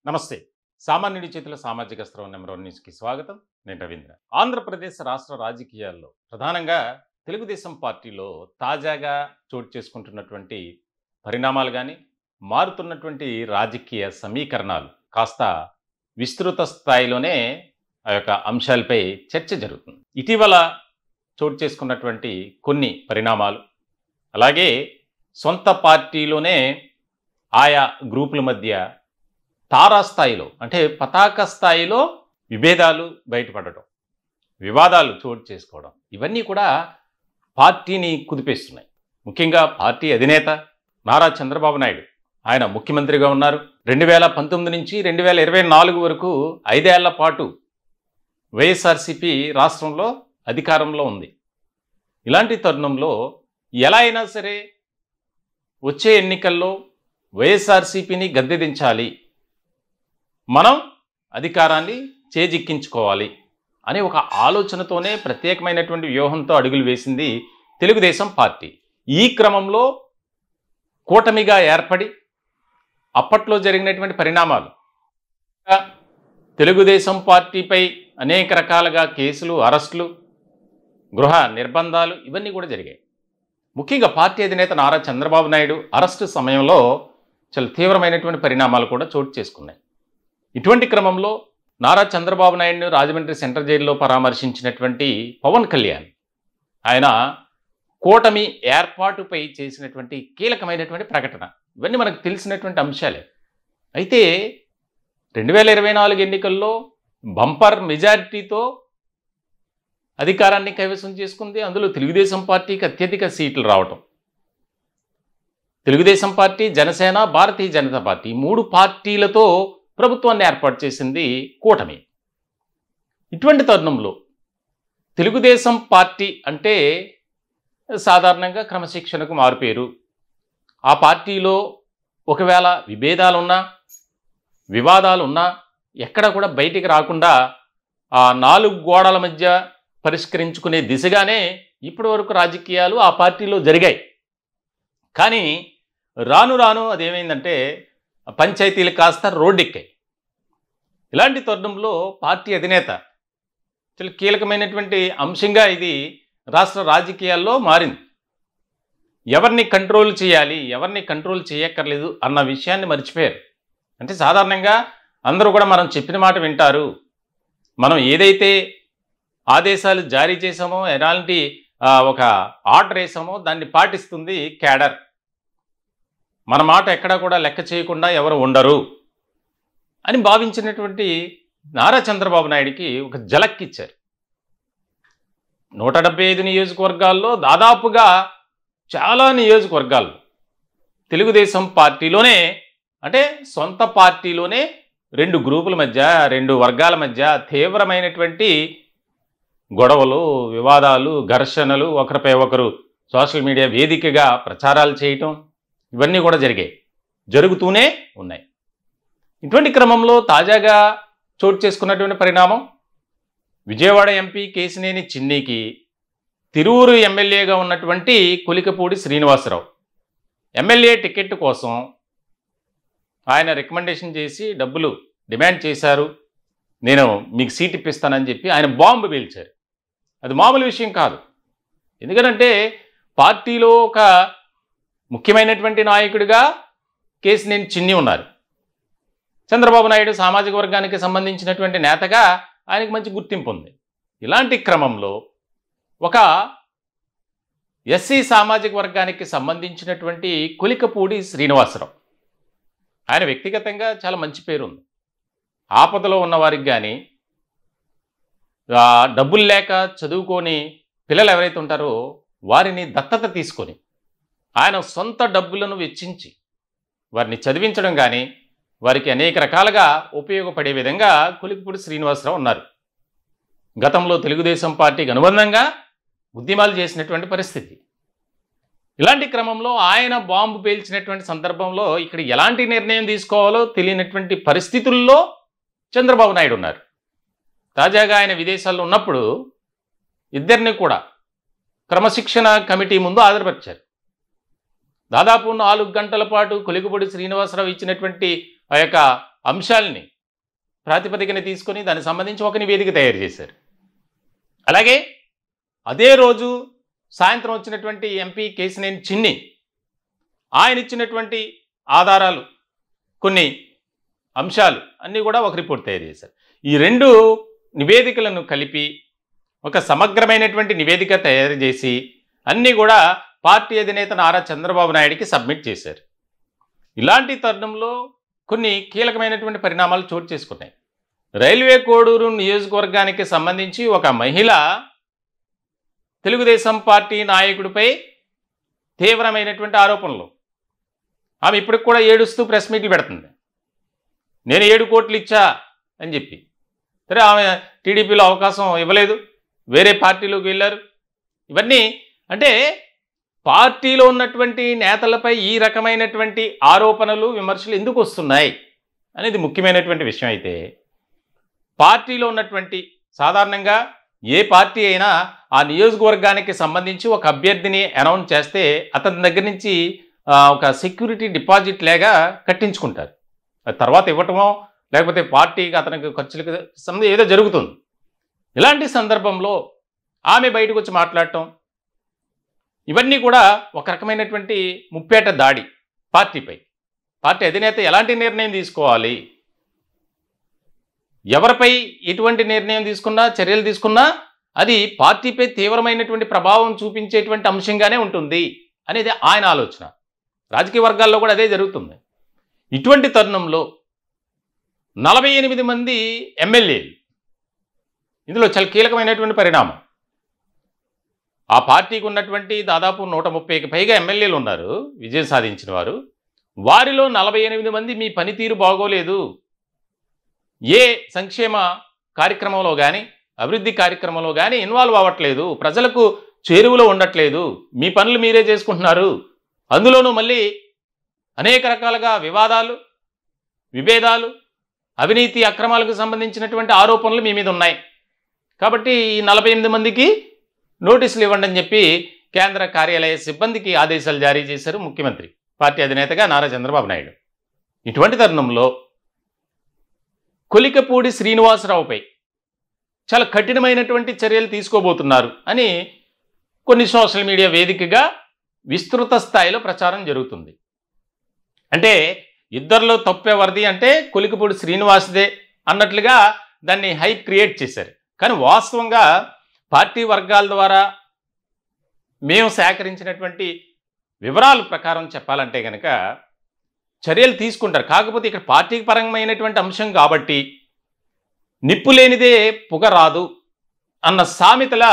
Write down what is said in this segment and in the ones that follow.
నమస్తే. సామాన్యుడి చేతుల సామాజిక స్రవం నెంబర్ 1 న్యూస్‌కి స్వాగతం. నేను రవీంద్ర. ఆంధ్రప్రదేశ్ రాష్ట్ర రాజకీయాల్లో ప్రధానంగా తెలుగుదేశం పార్టీలో తాజాగా చోటు చేసుకుంటున్నటువంటి పరిణామాలు గాని, మారుతున్నటువంటి రాజకీయ సమీకరణాలు కాస్త విస్తృత స్థాయిలోనే ఆ యొక్క అంశాలపై చర్చ జరుగుతుంది. ఇటీవల చోటు చేసుకున్నటువంటి కొన్ని పరిణామాలు, అలాగే సొంత పార్టీలోనే ఆయా గ్రూపుల మధ్య తారాస్థాయిలో అంటే పతాక స్థాయిలో విభేదాలు బయటపడటం, వివాదాలు చోటు చేసుకోవడం, ఇవన్నీ కూడా పార్టీని కుదిపేస్తున్నాయి. ముఖ్యంగా పార్టీ అధినేత నారా చంద్రబాబు నాయుడు ఆయన ముఖ్యమంత్రిగా ఉన్నారు. 2019 నుంచి 2024 వరకు 5 ఏళ్ల పాటు వైఎస్ఆర్సీపీ రాష్ట్రంలో అధికారంలో ఉంది. ఇలాంటి తరుణంలో ఎలా అయినా సరే వచ్చే ఎన్నికల్లో వైఎస్ఆర్సీపీని గద్దెదించాలి, మనం అధికారాన్ని చేజిక్కించుకోవాలి అనే ఒక ఆలోచనతోనే ప్రత్యేకమైనటువంటి వ్యూహంతో అడుగులు వేసింది తెలుగుదేశం పార్టీ. ఈ క్రమంలో కూటమిగా ఏర్పడి అప్పట్లో జరిగినటువంటి పరిణామాలు, తెలుగుదేశం పార్టీపై అనేక రకాలుగా కేసులు, అరెస్టులు, గృహ నిర్బంధాలు ఇవన్నీ కూడా జరిగాయి. ముఖ్యంగా పార్టీ అధినేత నారా చంద్రబాబు నాయుడు అరెస్టు సమయంలో చాలా తీవ్రమైనటువంటి పరిణామాలు కూడా చోటు చేసుకున్నాయి. ఇటువంటి క్రమంలో నారా చంద్రబాబు నాయుడును రాజమండ్రి సెంట్రల్ జైల్లో పరామర్శించినటువంటి పవన్ కళ్యాణ్ ఆయన కూటమి ఏర్పాటుపై చేసినటువంటి కీలకమైనటువంటి ప్రకటన, ఇవన్నీ మనకు తెలిసినటువంటి అంశాలే. అయితే 2024 ఎన్నికల్లో బంపర్ మెజారిటీతో అధికారాన్ని కైవసం చేసుకుంది. అందులో తెలుగుదేశం పార్టీకి అత్యధిక సీట్లు రావటం, తెలుగుదేశం పార్టీ, జనసేన, భారతీయ జనతా పార్టీ 3 పార్టీలతో ప్రభుత్వాన్ని ఏర్పాటు చేసింది కూటమి. ఇటువంటి తరుణంలో తెలుగుదేశం పార్టీ అంటే సాధారణంగా క్రమశిక్షణకు మారుపేరు. ఆ పార్టీలో ఒకవేళ విభేదాలున్నా, వివాదాలున్నా ఎక్కడ కూడా బయటికి రాకుండా ఆ 4 గోడల మధ్య పరిష్కరించుకునే దిశగానే ఇప్పటి వరకు రాజకీయాలు ఆ పార్టీలో జరిగాయి. కానీ రాను రాను అదేమైందంటే పంచాయతీలు కాస్త రోడ్డెక్కాయి. ఇలాంటి తరుణంలో పార్టీ అధినేత చాలా కీలకమైనటువంటి అంశంగా ఇది రాష్ట్ర రాజకీయాల్లో మారింది. ఎవరిని కంట్రోల్ చేయాలి, ఎవరిని కంట్రోల్ చేయక్కర్లేదు అన్న విషయాన్ని మర్చిపోయారు. అంటే సాధారణంగా అందరూ కూడా మనం చెప్పిన మాట వింటారు, మనం ఏదైతే ఆదేశాలు జారీ చేసామో, ఎలాంటి ఒక ఆర్డర్ వేసామో దాన్ని పాటిస్తుంది క్యాడర్. మన మాట ఎక్కడా కూడా లెక్క చేయకుండా ఎవరు ఉండరు అని భావించినటువంటి నారా చంద్రబాబు నాయుడికి ఒక జలక్ ఇచ్చారు. 175 నియోజకవర్గాల్లో దాదాపుగా చాలా నియోజకవర్గాల్లో తెలుగుదేశం పార్టీలోనే అంటే సొంత పార్టీలోనే 2 గ్రూపుల మధ్య, 2 వర్గాల మధ్య తీవ్రమైనటువంటి గొడవలు, వివాదాలు, ఘర్షణలు, ఒకరిపై ఒకరు సోషల్ మీడియా వేదికగా ప్రచారాలు చేయటం, ఇవన్నీ కూడా జరిగాయి, జరుగుతూనే ఉన్నాయి. ఇటువంటి క్రమంలో తాజాగా చోటు చేసుకున్నటువంటి పరిణామం, విజయవాడ ఎంపీ కేశినేని చిన్నికి తిరువూరు ఎమ్మెల్యేగా ఉన్నటువంటి కొలికపూడి శ్రీనివాసరావు ఎమ్మెల్యే టికెట్ కోసం ఆయన రికమెండేషన్ చేసి డబ్బులు డిమాండ్ చేశారు, నేను మీకు సీట్ ఇప్పిస్తానని చెప్పి ఆయన బాంబు పేల్చారు. అది మామూలు విషయం కాదు. ఎందుకంటే పార్టీలో ఒక ముఖ్యమైనటువంటి నాయకుడిగా కేశినేని చిన్ని ఉన్నారు. చంద్రబాబు నాయుడు సామాజిక వర్గానికి సంబంధించినటువంటి నేతగా ఆయనకు మంచి గుర్తింపు ఉంది. ఇలాంటి క్రమంలో ఒక ఎస్సీ సామాజిక వర్గానికి సంబంధించినటువంటి కొలికపూడి శ్రీనివాసరావు ఆయన వ్యక్తిగతంగా చాలా మంచి పేరు ఉంది. ఆపదలో ఉన్న వారికి కానీ, డబ్బులు లేక చదువుకొని పిల్లలు ఎవరైతే ఉంటారో వారిని దత్తత తీసుకొని ఆయన సొంత డబ్బులను వెచ్చించి వారిని చదివించడం కానీ, వారికి అనేక రకాలుగా ఉపయోగపడే విధంగా కొలికపూడి శ్రీనివాసరావు ఉన్నారు. గతంలో తెలుగుదేశం పార్టీకి అనుబంధంగా ఉద్యమాలు చేసినటువంటి పరిస్థితి. ఇలాంటి క్రమంలో ఆయన బాంబు పేల్చినటువంటి సందర్భంలో ఇక్కడ ఎలాంటి నిర్ణయం తీసుకోవాలో తెలియనటువంటి పరిస్థితుల్లో చంద్రబాబు నాయుడు ఉన్నారు. తాజాగా ఆయన విదేశాల్లో ఉన్నప్పుడు ఇద్దరిని కూడా క్రమశిక్షణ కమిటీ ముందు హాజరుపరిచారు. దాదాపు 4 గంటల పాటు కొలికపూడి శ్రీనివాసరావు ఇచ్చినటువంటి ఆ యొక్క అంశాలని ప్రాతిపదికన తీసుకొని దానికి సంబంధించి ఒక నివేదిక తయారు చేశారు. అలాగే అదే రోజు సాయంత్రం వచ్చినటువంటి ఎంపీ కేశినేని చిన్ని ఆయన ఇచ్చినటువంటి ఆధారాలు కొన్ని అంశాలు అన్నీ కూడా ఒక రిపోర్ట్ తయారు చేశారు. ఈ రెండు నివేదికలను కలిపి ఒక సమగ్రమైనటువంటి నివేదిక తయారు చేసి అన్నీ కూడా పార్టీ అధినేత నారా చంద్రబాబు నాయుడికి సబ్మిట్ చేశారు. ఇలాంటి తరుణంలో కొన్ని కీలకమైనటువంటి పరిణామాలు చోటు చేసుకున్నాయి. రైల్వే కోడూరు నియోజకవర్గానికి సంబంధించి ఒక మహిళ తెలుగుదేశం పార్టీ నాయకుడిపై తీవ్రమైనటువంటి ఆరోపణలు. ఆమె ఇప్పటికి కూడా ఏడుస్తూ ప్రెస్ మీట్లు పెడుతుంది. నేను 7 కోట్లు ఇచ్చా అని చెప్పి. సరే, ఆమె టీడీపీలో అవకాశం ఇవ్వలేదు, వేరే పార్టీలోకి వెళ్ళారు. ఇవన్నీ అంటే పార్టీలో ఉన్నటువంటి నేతలపై ఈ రకమైనటువంటి ఆరోపణలు విమర్శలు ఎందుకు వస్తున్నాయి అనేది ముఖ్యమైనటువంటి విషయం. అయితే పార్టీలో ఉన్నటువంటి సాధారణంగా ఏ పార్టీ అయినా ఆ నియోజకవర్గానికి సంబంధించి ఒక అభ్యర్థిని అనౌన్స్ చేస్తే అతని దగ్గర నుంచి ఒక సెక్యూరిటీ డిపాజిట్ లాగా కట్టించుకుంటారు. తర్వాత ఇవ్వటమో లేకపోతే పార్టీకి అతనికి ఖర్చులకు సంబంధించి ఏదో జరుగుతుంది. ఇలాంటి సందర్భంలో ఆమె బయటకు వచ్చి మాట్లాడటం ఇవన్నీ కూడా ఒక రకమైనటువంటి ముప్పేట దాడి పార్టీపై. పార్టీ అధినేత ఎలాంటి నిర్ణయం తీసుకోవాలి, ఎవరిపై ఎటువంటి నిర్ణయం తీసుకున్నా, చర్యలు తీసుకున్నా అది పార్టీపై తీవ్రమైనటువంటి ప్రభావం చూపించేటువంటి అంశంగానే ఉంటుంది అనేది ఆయన ఆలోచన. రాజకీయ వర్గాల్లో కూడా అదే జరుగుతుంది. ఇటువంటి తరుణంలో 48 మంది ఎమ్మెల్యేలు, ఇందులో చాలా కీలకమైనటువంటి పరిణామం. ఆ పార్టీకి ఉన్నటువంటి దాదాపు 130కి పైగా ఎమ్మెల్యేలు ఉన్నారు విజయం సాధించిన వారు. వారిలో 48 మంది మీ పనితీరు బాగోలేదు, ఏ సంక్షేమ కార్యక్రమంలో కానీ అభివృద్ధి కార్యక్రమంలో కానీ ఇన్వాల్వ్ అవ్వట్లేదు, ప్రజలకు చేరువలో ఉండట్లేదు, మీ పనులు మీరే చేసుకుంటున్నారు, అందులోనూ మళ్ళీ అనేక రకాలుగా వివాదాలు, విభేదాలు, అవినీతి అక్రమాలకు సంబంధించినటువంటి ఆరోపణలు మీ మీద ఉన్నాయి. కాబట్టి ఈ 48 మందికి నోటీసులు ఇవ్వండి అని చెప్పి కేంద్ర కార్యాలయ సిబ్బందికి ఆదేశాలు జారీ చేశారు ముఖ్యమంత్రి, పార్టీ అధినేతగా నారా చంద్రబాబు నాయుడు. ఇటువంటి తరుణంలో కొలికపూడి శ్రీనివాసరావుపై చాలా కఠినమైనటువంటి చర్యలు తీసుకోబోతున్నారు అని కొన్ని సోషల్ మీడియా వేదికగా విస్తృత స్థాయిలో ప్రచారం జరుగుతుంది. అంటే ఇద్దరిలో తప్పెవరిది అంటే కొలికపూడి శ్రీనివాస్దే అన్నట్లుగా దాన్ని హైప్ క్రియేట్ చేశారు. కానీ వాస్తవంగా పార్టీ వర్గాల ద్వారా మేము సేకరించినటువంటి వివరాల ప్రకారం చెప్పాలంటే కనుక చర్యలు తీసుకుంటారు. కాకపోతే ఇక్కడ పార్టీకి పరమైనటువంటి అంశం కాబట్టి నిప్పు లేనిదే పొగ రాదు అన్న సామెతల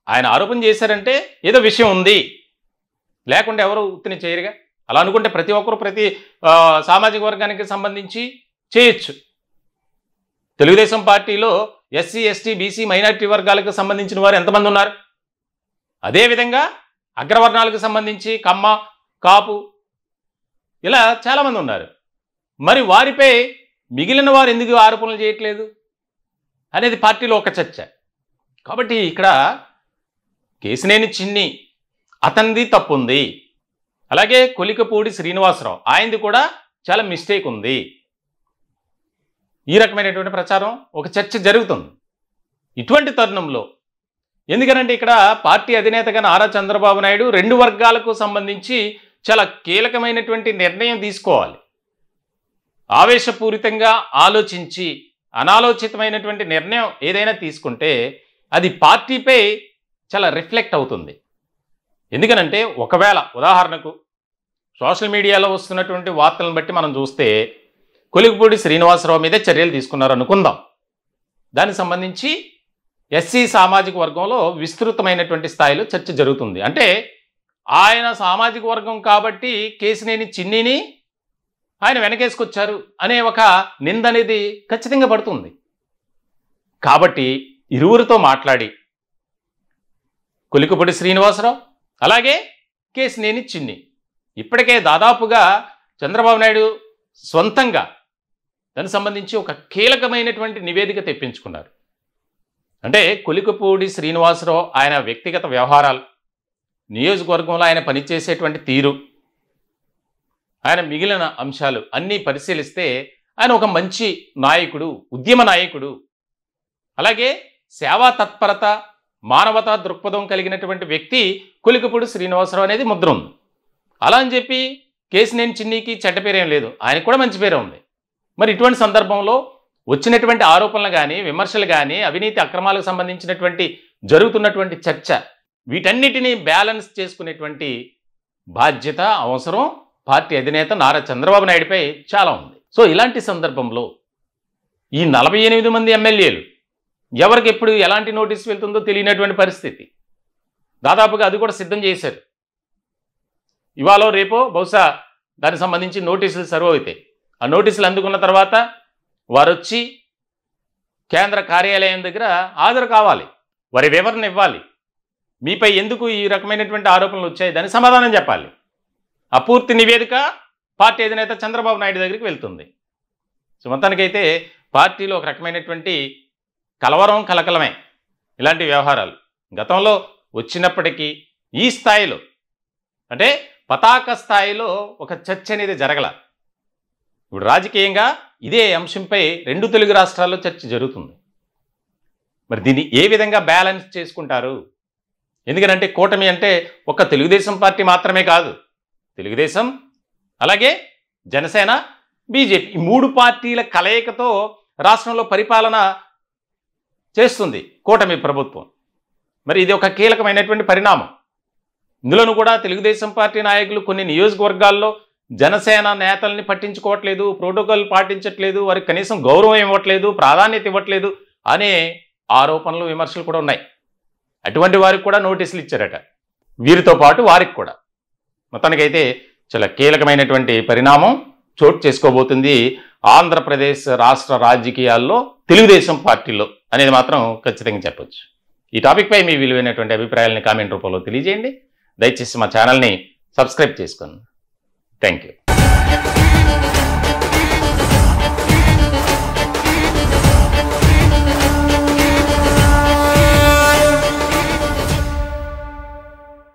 ఆయన ఆరోపణ చేశారంటే ఏదో విషయం ఉంది, లేకుండా ఎవరు ఉత్తిని చేయరుగా. అలా అనుకుంటే ప్రతి ఒక్కరు ప్రతి సామాజిక వర్గానికి సంబంధించి చేయొచ్చు. తెలుగుదేశం పార్టీలో ఎస్సీ, ఎస్టీ, బీసీ, మైనారిటీ వర్గాలకు సంబంధించిన వారు ఎంతమంది ఉన్నారు? అదేవిధంగా అగ్రవర్ణాలకు సంబంధించి కమ్మ, కాపు ఇలా చాలామంది ఉన్నారు. మరి వారిపై మిగిలిన వారు ఎందుకు ఆరోపణలు చేయట్లేదు అనేది పార్టీలో ఒక చర్చ. కాబట్టి ఇక్కడ కేశినేని చిన్ని అతనిది తప్పు ఉంది, అలాగే కొలికపూడి శ్రీనివాసరావు ఆయనది కూడా చాలా మిస్టేక్ ఉంది. ఈ రకమైనటువంటి ప్రచారం ఒక చర్చ జరుగుతుంది. ఇటువంటి తరుణంలో ఎందుకనంటే ఇక్కడ పార్టీ అధినేతగా నారా చంద్రబాబు నాయుడు 2 వర్గాలకు సంబంధించి చాలా కీలకమైనటువంటి నిర్ణయం తీసుకోవాలి. ఆవేశపూరితంగా ఆలోచించి అనాలోచితమైనటువంటి నిర్ణయం ఏదైనా తీసుకుంటే అది పార్టీపై చాలా రిఫ్లెక్ట్ అవుతుంది. ఎందుకనంటే ఒకవేళ ఉదాహరణకు సోషల్ మీడియాలో వస్తున్నటువంటి వార్తలను బట్టి మనం చూస్తే కొలికపూడి శ్రీనివాసరావు మీదే చర్యలు తీసుకున్నారు అనుకుందాం. దానికి సంబంధించి ఎస్సీ సామాజిక వర్గంలో విస్తృతమైనటువంటి స్థాయిలో చర్చ జరుగుతుంది. అంటే ఆయన సామాజిక వర్గం కాబట్టి కేశినేని చిన్నిని ఆయన వెనకేసుకొచ్చారు అనే ఒక నింద అనేది ఖచ్చితంగా పడుతుంది. కాబట్టి ఇరువురితో మాట్లాడి కొలికపూడి శ్రీనివాసరావు అలాగే కేశినేని చిన్ని ఇప్పటికే దాదాపుగా చంద్రబాబు నాయుడు సొంతంగా దానికి సంబంధించి ఒక కీలకమైనటువంటి నివేదిక తెప్పించుకున్నారు. అంటే కొలికపూడి శ్రీనివాసరావు ఆయన వ్యక్తిగత వ్యవహారాలు, నియోజకవర్గంలో ఆయన పనిచేసేటువంటి తీరు, ఆయన మిగిలిన అంశాలు అన్నీ పరిశీలిస్తే ఆయన ఒక మంచి నాయకుడు, ఉద్యమ నాయకుడు, అలాగే సేవా తత్పరత, మానవతా దృక్పథం కలిగినటువంటి వ్యక్తి కొలికపూడి శ్రీనివాసరావు అనేది ముద్ర ఉంది. అలా అని చెప్పి కేశినేని చిన్నికి చెడ్డ పేరేం లేదు, ఆయనకు కూడా మంచి పేరే ఉంది. మరి ఇటువంటి సందర్భంలో వచ్చినటువంటి ఆరోపణలు కానీ, విమర్శలు కానీ, అవినీతి అక్రమాలకు సంబంధించినటువంటి జరుగుతున్నటువంటి చర్చ, వీటన్నిటినీ బ్యాలెన్స్ చేసుకునేటువంటి బాధ్యత, అవసరం పార్టీ అధినేత నారా చంద్రబాబు నాయుడుపై చాలా ఉంది. సో ఇలాంటి సందర్భంలో ఈ 48 మంది ఎమ్మెల్యేలు ఎవరికి ఎప్పుడు ఎలాంటి నోటీసు వెళ్తుందో తెలియనటువంటి పరిస్థితి. దాదాపుగా అది కూడా సిద్ధం చేశారు. ఇవాళ రేపో బహుశా దానికి సంబంధించి నోటీసులు సర్వ్ అవుతాయి. ఆ నోటీసులు అందుకున్న తర్వాత వారు వచ్చి కేంద్ర కార్యాలయం దగ్గర హాజరు కావాలి, వారి వివరణ ఇవ్వాలి, మీపై ఎందుకు ఈ రకమైనటువంటి ఆరోపణలు వచ్చాయి దానికి సమాధానం చెప్పాలి. ఆ పూర్తి నివేదిక పార్టీ అధినేత చంద్రబాబు నాయుడు దగ్గరికి వెళ్తుంది. సో మొత్తానికైతే పార్టీలో ఒక రకమైనటువంటి కలవరం, కలకలమే ఇలాంటి వ్యవహారాలు గతంలో వచ్చినప్పటికీ ఈ స్థాయిలో, అంటే పతాక స్థాయిలో ఒక చర్చ అనేది జరగల. ఇప్పుడు రాజకీయంగా ఇదే అంశంపై 2 తెలుగు రాష్ట్రాల్లో చర్చ జరుగుతుంది. మరి దీన్ని ఏ విధంగా బ్యాలెన్స్ చేసుకుంటారు? ఎందుకంటే కూటమి అంటే ఒక తెలుగుదేశం పార్టీ మాత్రమే కాదు, తెలుగుదేశం అలాగే జనసేన, బీజేపీ, ఈ 3 పార్టీల కలయికతో రాష్ట్రంలో పరిపాలన చేస్తుంది కూటమి ప్రభుత్వం. మరి ఇది ఒక కీలకమైనటువంటి పరిణామం. ఇందులోనూ కూడా తెలుగుదేశం పార్టీ నాయకులు కొన్ని నియోజకవర్గాల్లో జనసేన నేతల్ని పట్టించుకోవట్లేదు, ప్రోటోకాల్ పాటించట్లేదు, వారికి కనీసం గౌరవం ఇవ్వట్లేదు, ప్రాధాన్యత ఇవ్వట్లేదు అనే ఆరోపణలు, విమర్శలు కూడా ఉన్నాయి. అటువంటి వారికి కూడా నోటీసులు ఇచ్చారట, వీరితో పాటు వారికి కూడా. మొత్తానికైతే చాలా కీలకమైనటువంటి పరిణామం చోటు చేసుకోబోతుంది ఆంధ్రప్రదేశ్ రాష్ట్ర రాజకీయాల్లో, తెలుగుదేశం పార్టీలో అనేది మాత్రం ఖచ్చితంగా చెప్పొచ్చు. ఈ టాపిక్పై మీ విలువైనటువంటి అభిప్రాయాలని కామెంట్ రూపంలో తెలియజేయండి. దయచేసి మా ఛానల్ని సబ్స్క్రైబ్ చేసుకోండి. Thank you.